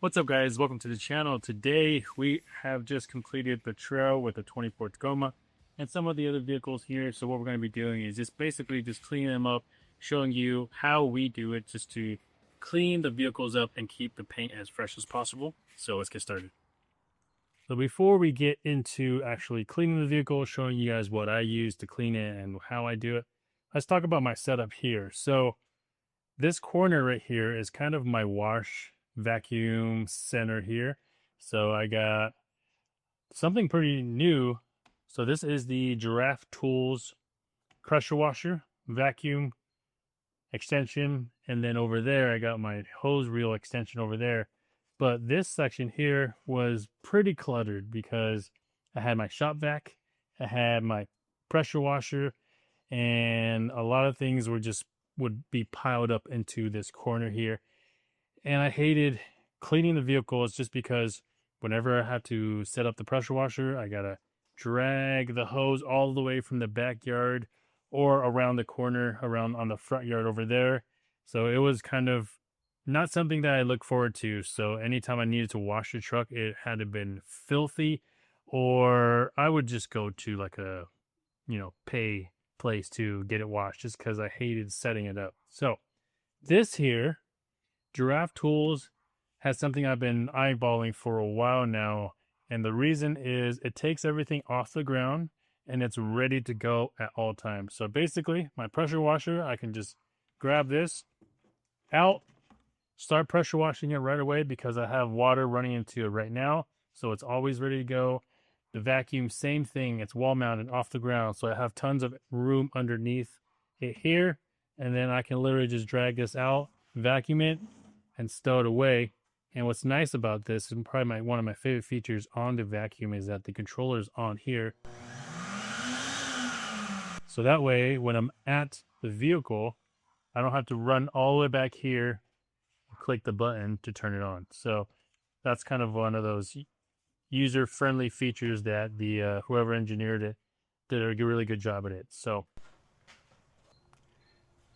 What's up, guys? Welcome to the channel. Today we have just completed the trail with the 24 Tacoma and some of the other vehicles here. So what we're going to be doing is just basically just cleaning them up, showing you how we do it just to clean the vehicles up and keep the paint as fresh as possible. So let's get started. So before we get into actually cleaning the vehicle, showing you guys what I use to clean it and how I do it, let's talk about my setup here. So this corner right here is kind of my wash vacuum center here. So I got something pretty new. So this is the Giraffe Tools pressure washer vacuum extension, and then over there I got my hose reel extension over there. But this section here was pretty cluttered because I had my shop vac, I had my pressure washer, and a lot of things would be piled up into this corner here. And I hated cleaning the vehicles just because whenever I have to set up the pressure washer, I gotta drag the hose all the way from the backyard or around the corner, around on the front yard over there. So it was kind of not something that I look forward to. So anytime I needed to wash the truck, it had to been filthy, or I would just go to like a, pay place to get it washed just because I hated setting it up. So this here, Giraffe Tools, has something I've been eyeballing for a while now, and the reason is it takes everything off the ground and it's ready to go at all times. So basically, my pressure washer, I can just grab this out, start pressure washing it right away because I have water running into it right now, so it's always ready to go. The vacuum, same thing, it's wall mounted off the ground, so I have tons of room underneath it here, and then I can literally just drag this out, vacuum it, and stow it away. And what's nice about this, and probably one of my favorite features on the vacuum, is that the controller's on here. So that way, when I'm at the vehicle, I don't have to run all the way back here and click the button to turn it on. So that's kind of one of those user-friendly features that the whoever engineered it did a really good job at it. So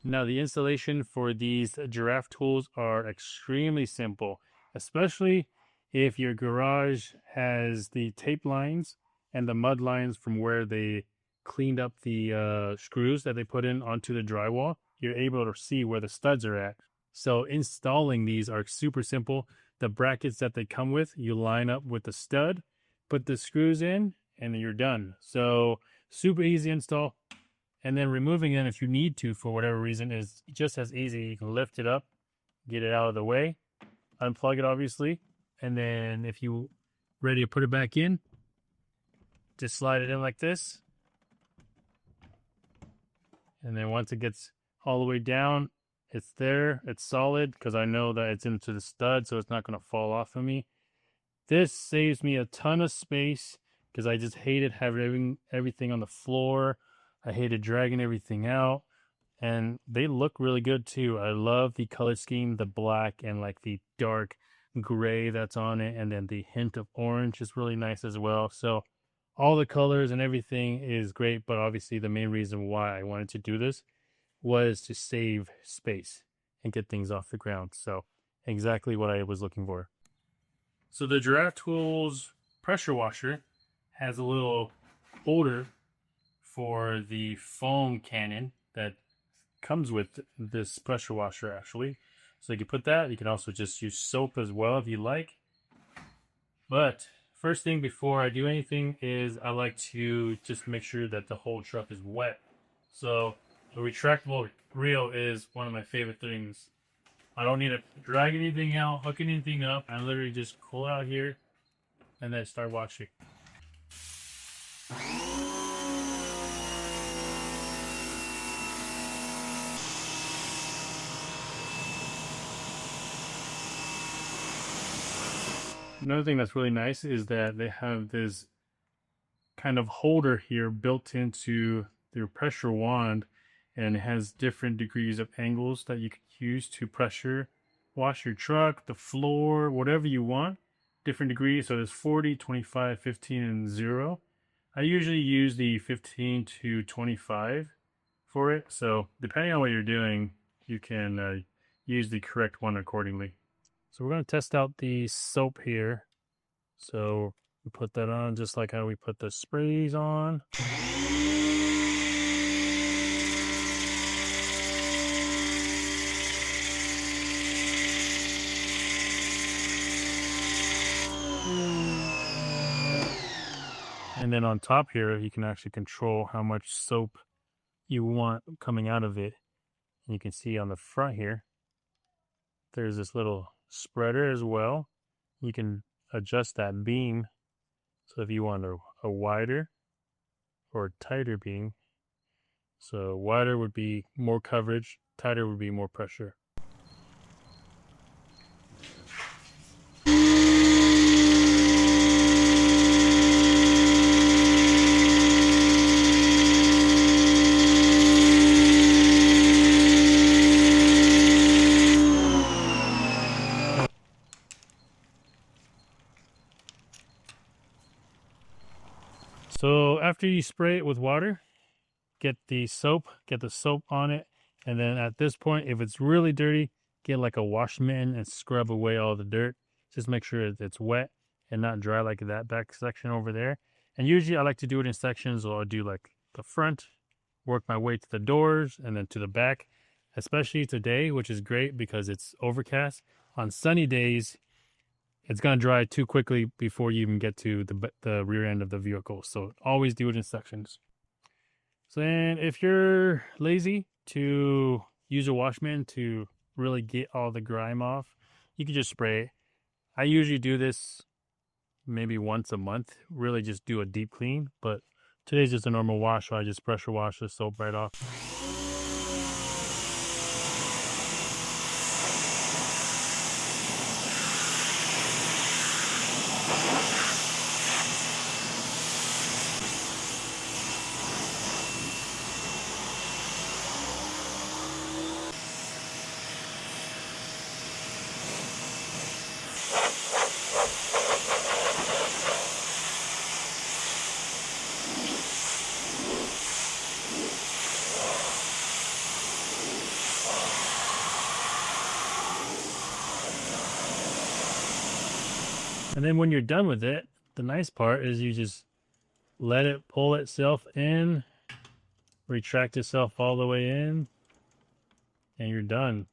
now the installation for these Giraffe Tools are extremely simple, especially if your garage has the tape lines and the mud lines from where they cleaned up the screws that they put in onto the drywall. You're able to see where the studs are at. So installing these are super simple. The brackets that they come with, you line up with the stud, put the screws in, and you're done. So super easy install. And then removing them if you need to for whatever reason is just as easy. You can lift it up, get it out of the way, unplug it obviously, and then if you ready to put it back in, just slide it in like this. And then once it gets all the way down, it's there, it's solid, because I know that it's into the stud, so it's not going to fall off of me. This saves me a ton of space because I just hated having everything on the floor. I hated dragging everything out, and they look really good too. I love the color scheme, the black and like the dark gray that's on it, and then the hint of orange is really nice as well. So all the colors and everything is great, but obviously the main reason why I wanted to do this was to save space and get things off the ground. So exactly what I was looking for. So the Giraffe Tools pressure washer has a little holder for the foam cannon that comes with this pressure washer actually. So you can put that. You can also just use soap as well if you like. But first thing before I do anything is I like to just make sure that the whole truck is wet. So the retractable reel is one of my favorite things. I don't need to drag anything out, hook anything up. I literally just pull out here and then start washing. Another thing that's really nice is that they have this kind of holder here built into their pressure wand, and it has different degrees of angles that you can use to pressure wash your truck, the floor, whatever you want. Different degrees. So there's 40, 25, 15, and 0. I usually use the 15 to 25 for it. So depending on what you're doing, you can use the correct one accordingly. So we're going to test out the soap here. So we put that on just like how we put the sprays on. And then on top here, you can actually control how much soap you want coming out of it. And you can see on the front here, there's this little spreader as well. You can adjust that beam. So if you want a wider or a tighter beam, so wider would be more coverage, tighter would be more pressure. So after you spray it with water, get the soap on it, and then at this point, if it's really dirty, get like a wash mitten and scrub away all the dirt. Just make sure it's wet and not dry like that back section over there. And usually I like to do it in sections, or I'll do like the front, work my way to the doors, and then to the back, especially today, which is great because it's overcast. On sunny days, it's going to dry too quickly before you even get to the rear end of the vehicle. So always do it in sections. So then if you're lazy to use a washman to really get all the grime off, you can just spray it. I usually do this maybe once a month, really just do a deep clean, but today's just a normal wash, so I just pressure wash the soap right off. And then when you're done with it, the nice part is you just let it pull itself in, retract itself all the way in, and you're done.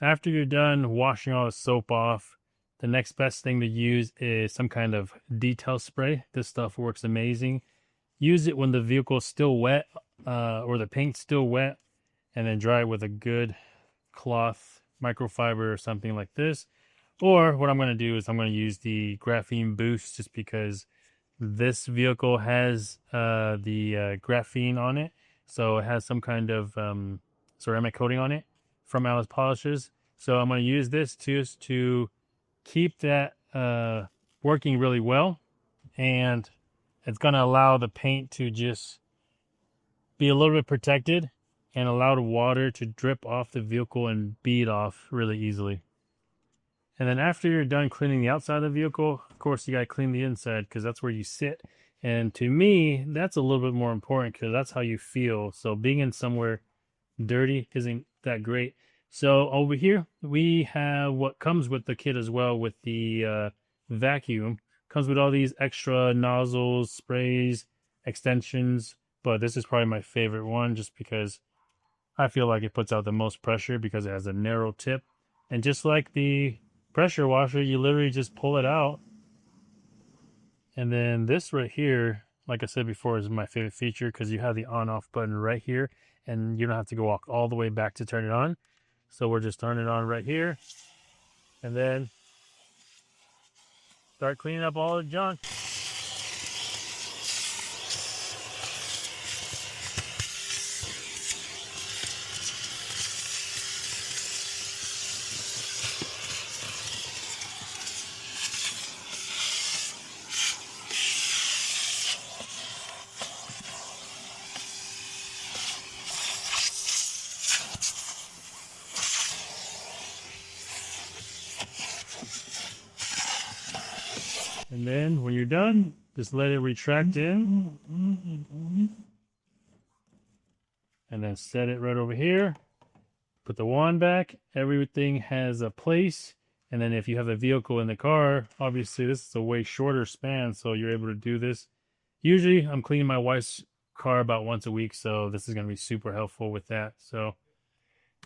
After you're done washing all the soap off, the next best thing to use is some kind of detail spray. This stuff works amazing. Use it when the vehicle's still wet, or the paint's still wet, and then dry it with a good cloth, microfiber or something like this. Or what I'm going to do is I'm going to use the graphene boost, just because this vehicle has the graphene on it. So it has some kind of ceramic coating on it from Alice Polishes. So I'm going to use this to keep that working really well. And it's going to allow the paint to just be a little bit protected and allow the water to drip off the vehicle and bead off really easily. And then after you're done cleaning the outside of the vehicle, of course, you got to clean the inside, because that's where you sit. And to me, that's a little bit more important, because that's how you feel. So being in somewhere dirty isn't that great. So over here, we have what comes with the kit as well, with the vacuum. Comes with all these extra nozzles, sprays, extensions. But this is probably my favorite one, just because I feel like it puts out the most pressure, because it has a narrow tip. And just like the pressure washer, you literally just pull it out. And then this right here, like I said before, is my favorite feature, because you have the on-off button right here, and you don't have to go walk all the way back to turn it on. So we're just turning it on right here, and then start cleaning up all the junk. And then when you're done, just let it retract in. And then set it right over here. Put the wand back. Everything has a place. And then if you have the vehicle in the car, obviously this is a way shorter span, so you're able to do this. Usually I'm cleaning my wife's car about once a week, so this is going to be super helpful with that. So,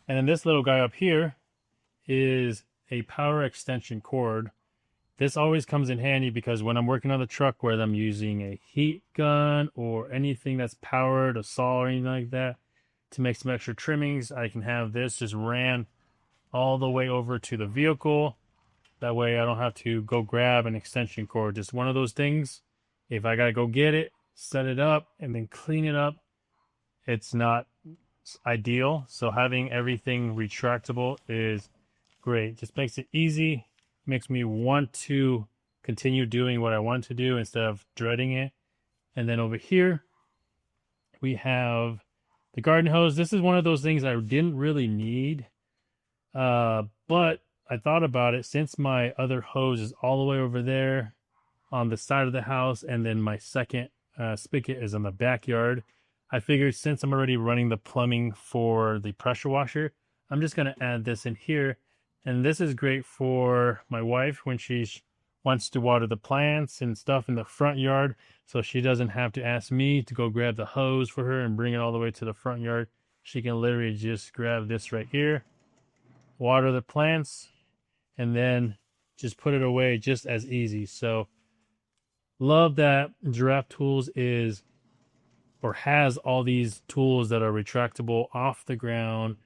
and then this little guy up here is a power extension cord. This always comes in handy because when I'm working on the truck, whether I'm using a heat gun or anything that's powered, a saw or anything like that, to make some extra trimmings, I can have this just ran all the way over to the vehicle. That way I don't have to go grab an extension cord. Just one of those things. If I gotta go get it, set it up, and then clean it up, it's not ideal. So having everything retractable is great. Just makes it easy, makes me want to continue doing what I want to do instead of dreading it. And then over here, we have the garden hose. This is one of those things I didn't really need. But I thought about it, since my other hose is all the way over there on the side of the house, and then my second spigot is in the backyard. I figured since I'm already running the plumbing for the pressure washer, I'm just going to add this in here. And this is great for my wife when she wants to water the plants and stuff in the front yard, so she doesn't have to ask me to go grab the hose for her and bring it all the way to the front yard. She can literally just grab this right here, water the plants, and then just put it away just as easy. So love that Giraffe Tools is, or has, all these tools that are retractable, off the ground,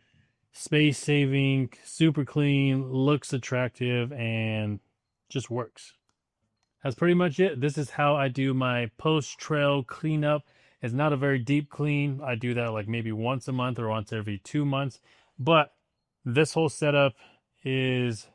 space saving, super clean, looks attractive, and just works. That's pretty much it. This is how I do my post trail cleanup. It's not a very deep clean. I do that like maybe once a month or once every 2 months, but this whole setup is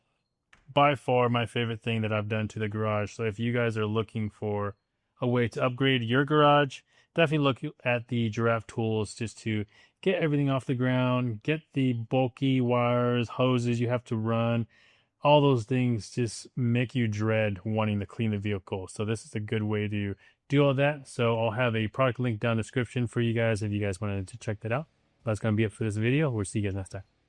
by far my favorite thing that I've done to the garage. So if you guys are looking for a way to upgrade your garage, definitely look at the Giraffe Tools, just to get everything off the ground, get the bulky wires, hoses you have to run. All those things just make you dread wanting to clean the vehicle. So this is a good way to do all that. So I'll have a product link down in the description for you guys if you guys wanted to check that out. That's going to be it for this video. We'll see you guys next time.